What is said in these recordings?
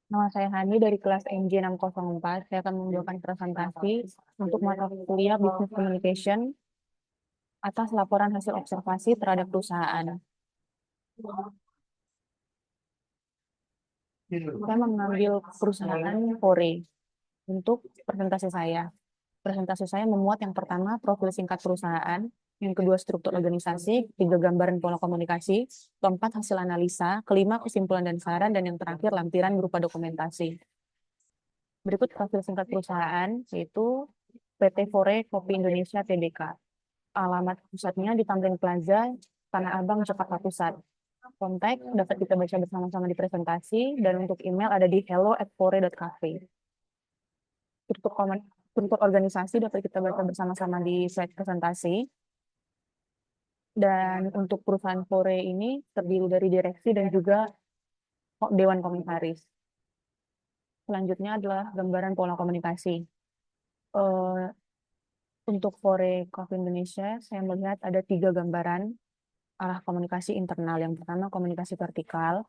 Nama saya Hani dari kelas MJ604. Saya akan membawakan presentasi untuk mata kuliah Business Communication atas laporan hasil observasi terhadap perusahaan. Saya mengambil perusahaan Fore untuk presentasi saya. Presentasi saya memuat yang pertama profil singkat perusahaan, yang kedua struktur organisasi, tiga gambaran pola komunikasi, keempat hasil analisa, kelima kesimpulan dan saran, dan yang terakhir lampiran berupa dokumentasi. Berikut profil singkat perusahaan, yaitu PT Fore Kopi Indonesia Tbk. Alamat pusatnya di Tamrin Plaza, Tanah Abang, Jakarta Pusat. Kontak dapat kita baca bersama-sama di presentasi, dan untuk email ada di hello@fore.cafe. Struktur, struktur organisasi dapat kita baca bersama-sama di slide presentasi. Dan untuk perusahaan Fore ini terdiri dari direksi dan juga dewan komisaris. Selanjutnya adalah gambaran pola komunikasi. Eh, untuk Fore Coffee Indonesia, saya melihat ada tiga gambaran arah komunikasi internal. Yang pertama, komunikasi vertikal.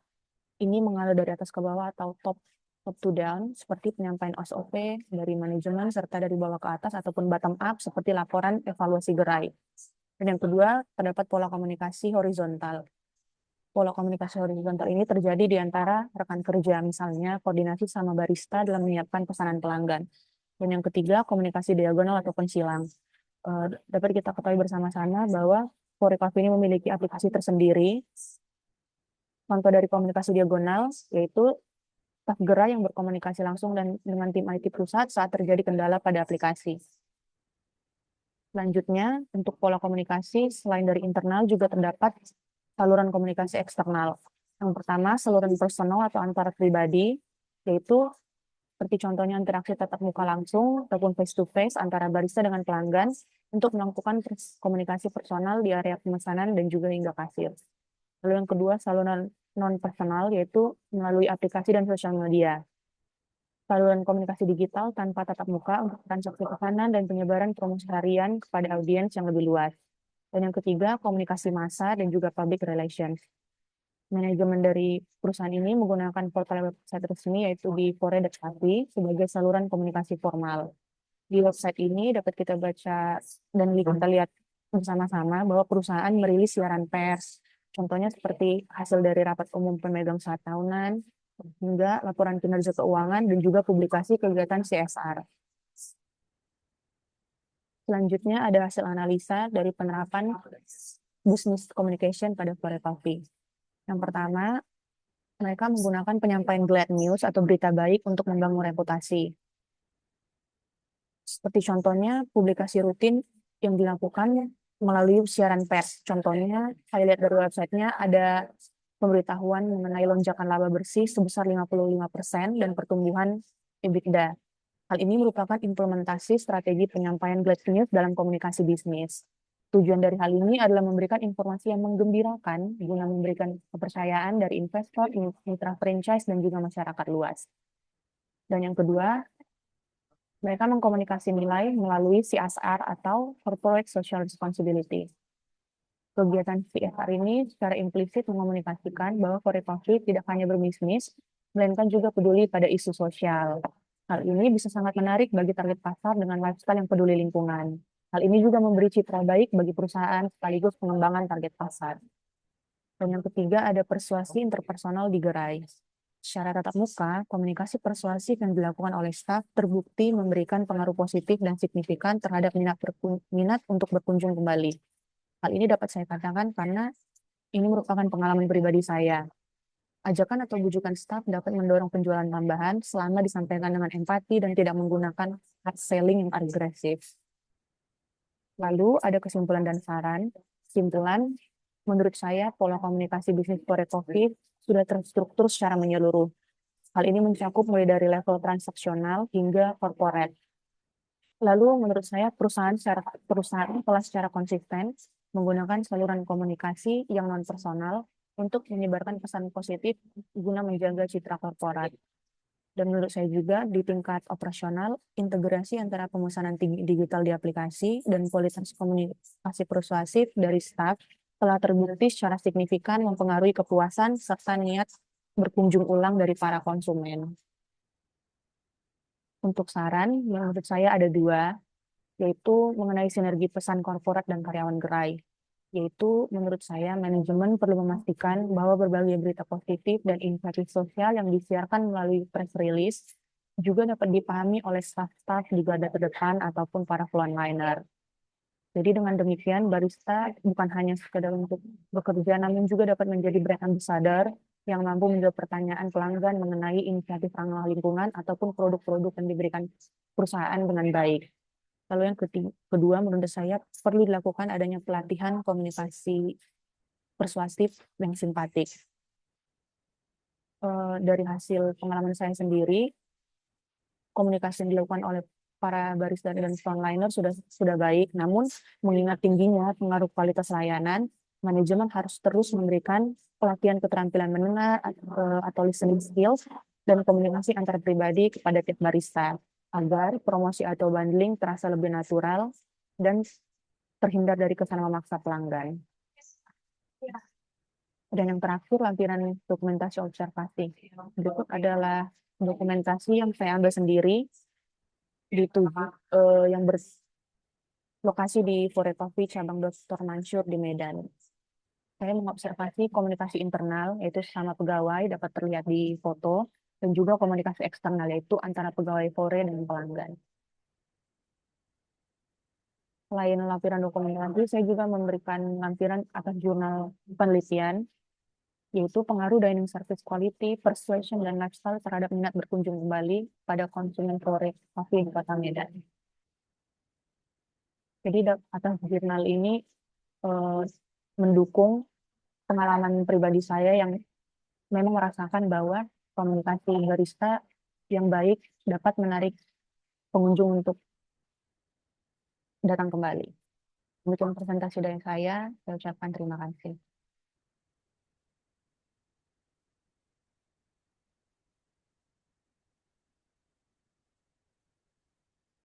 Ini mengalir dari atas ke bawah atau top to down, seperti penyampaian SOP dari manajemen, serta dari bawah ke atas, ataupun bottom up, seperti laporan evaluasi gerai. Dan yang kedua, terdapat pola komunikasi horizontal. Pola komunikasi horizontal ini terjadi di antara rekan kerja, misalnya koordinasi sama barista dalam menyiapkan pesanan pelanggan. Dan yang ketiga, komunikasi diagonal ataupun silang. Dapat kita ketahui bersama-sama bahwa Forecast ini memiliki aplikasi tersendiri. Contoh dari komunikasi diagonal yaitu staf gerai yang berkomunikasi langsung dan dengan tim IT pusat saat terjadi kendala pada aplikasi. Selanjutnya, untuk pola komunikasi selain dari internal juga terdapat saluran komunikasi eksternal. Yang pertama, saluran personal atau antar pribadi, yaitu seperti contohnya interaksi tatap muka langsung ataupun face to face antara barista dengan pelanggan untuk melakukan komunikasi personal di area pemesanan dan juga hingga kasir. Lalu yang kedua, saluran non-personal, yaitu melalui aplikasi dan sosial media. Saluran komunikasi digital tanpa tatap muka untuk transaksi pesanan dan penyebaran promosi harian kepada audiens yang lebih luas. Dan yang ketiga, komunikasi massa dan juga public relations. Manajemen dari perusahaan ini menggunakan portal website resmi yaitu di fore.cafe sebagai saluran komunikasi formal. Di website ini dapat kita baca dan kita lihat bersama-sama bahwa perusahaan merilis siaran pers. Contohnya seperti hasil dari rapat umum pemegang saat tahunan, hingga laporan kinerja keuangan dan juga publikasi kegiatan CSR. Selanjutnya ada hasil analisa dari penerapan business communication pada Fore Coffee. Yang pertama, mereka menggunakan penyampaian glad news atau berita baik untuk membangun reputasi. Seperti contohnya, publikasi rutin yang dilakukan melalui siaran pers. Contohnya, saya lihat dari websitenya ada pemberitahuan mengenai lonjakan laba bersih sebesar 55% dan pertumbuhan EBITDA. Hal ini merupakan implementasi strategi penyampaian glad news dalam komunikasi bisnis. Tujuan dari hal ini adalah memberikan informasi yang menggembirakan guna memberikan kepercayaan dari investor, mitra franchise, dan juga masyarakat luas. Dan yang kedua, mereka mengkomunikasi nilai melalui CSR atau Corporate Social Responsibility. Kegiatan CSR ini secara implisit mengomunikasikan bahwa Fore Coffee tidak hanya berbisnis, melainkan juga peduli pada isu sosial. Hal ini bisa sangat menarik bagi target pasar dengan lifestyle yang peduli lingkungan. Hal ini juga memberi citra baik bagi perusahaan sekaligus pengembangan target pasar. Dan yang ketiga ada persuasi interpersonal di gerai. Secara tatap muka, komunikasi persuasif yang dilakukan oleh staf terbukti memberikan pengaruh positif dan signifikan terhadap minat untuk berkunjung kembali. Hal ini dapat saya katakan karena ini merupakan pengalaman pribadi saya. Ajakan atau bujukan staf dapat mendorong penjualan tambahan selama disampaikan dengan empati dan tidak menggunakan hard selling yang agresif. Lalu ada kesimpulan dan saran. Kesimpulan, menurut saya pola komunikasi bisnis Fore Coffee sudah terstruktur secara menyeluruh. Hal ini mencakup mulai dari level transaksional hingga corporate. Lalu menurut saya perusahaan telah secara konsisten menggunakan saluran komunikasi yang non-personal untuk menyebarkan pesan positif guna menjaga citra korporat. Dan menurut saya juga di tingkat operasional, integrasi antara pemesanan digital di aplikasi dan kualitas komunikasi persuasif dari staf telah terbukti secara signifikan mempengaruhi kepuasan serta niat berkunjung ulang dari para konsumen. Untuk saran, yang menurut saya ada dua, yaitu mengenai sinergi pesan korporat dan karyawan gerai. Yaitu menurut saya manajemen perlu memastikan bahwa berbagai berita positif dan inisiatif sosial yang disiarkan melalui press release juga dapat dipahami oleh staf-staf di garda terdepan ataupun para frontliner. Jadi dengan demikian barista bukan hanya sekedar untuk bekerja, namun juga dapat menjadi brand ambassador yang mampu menjawab pertanyaan pelanggan mengenai inisiatif ramah lingkungan ataupun produk-produk yang diberikan perusahaan dengan baik. Lalu yang kedua, menurut saya perlu dilakukan adanya pelatihan komunikasi persuasif yang simpatik. Dari hasil pengalaman saya sendiri, komunikasi yang dilakukan oleh para barista dan frontliner sudah baik, namun mengingat tingginya pengaruh kualitas layanan, manajemen harus terus memberikan pelatihan keterampilan mendengar atau listening skills dan komunikasi antar pribadi kepada tiap barista agar promosi atau bundling terasa lebih natural dan terhindar dari kesan memaksa pelanggan. Dan yang terakhir, lampiran dokumentasi observasi. Berikut adalah dokumentasi yang saya ambil sendiri di yang berlokasi di Fore Coffee cabang Dr. Mansur di Medan. Saya mengobservasi komunikasi internal, yaitu sama pegawai, dapat terlihat di foto, dan juga komunikasi eksternal, yaitu antara pegawai Fore dan pelanggan. Selain lampiran dokumentasi, saya juga memberikan lampiran atas jurnal penelitian, yaitu pengaruh dining service quality, persuasion, dan lifestyle terhadap minat berkunjung kembali pada konsumen Fore Coffee di Kota Medan. Jadi atas jurnal ini eh, mendukung pengalaman pribadi saya yang memang merasakan bahwa komunikasi barista yang baik dapat menarik pengunjung untuk datang kembali. Demikian presentasi dari saya ucapkan terima kasih.